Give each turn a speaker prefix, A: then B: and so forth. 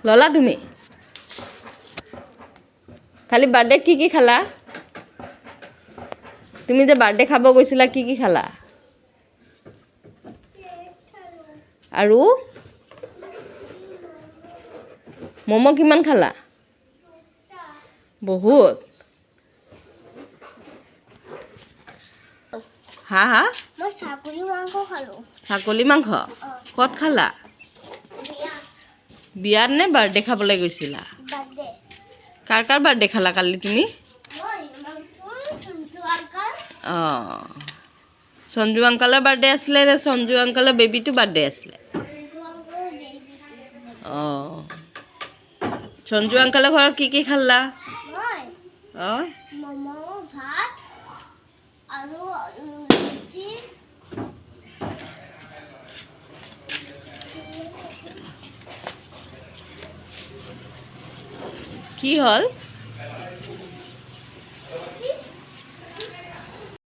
A: ললা তুমি খালি বাৰ্থডে কি খালা তুমি যে বাৰ্থডে খাব গৈছিলা কি খালা আৰু মম কিমান খালা বহুত হা হা
B: মই ছাগলী মাংস খালো
A: ছাগলী মাংস ক'ত খালা বিয়াত নে বাৰ্থডে খাবলৈ গৈছিলা
B: বাৰ্থডে
A: কাৰ কাৰ বাৰ্থডে খালা কালি তুমি অঁ সঞ্জু আংকালৰ বাৰ্থডে আছিলে নে সঞ্জু আংকালৰ বেবীটো বাৰ্থডে আছিলে অঁ সঞ্জু আংকালৰ ঘৰত কি খালা অঁ
B: মমো ভাত আৰু ৰুটি
A: কি হ'ল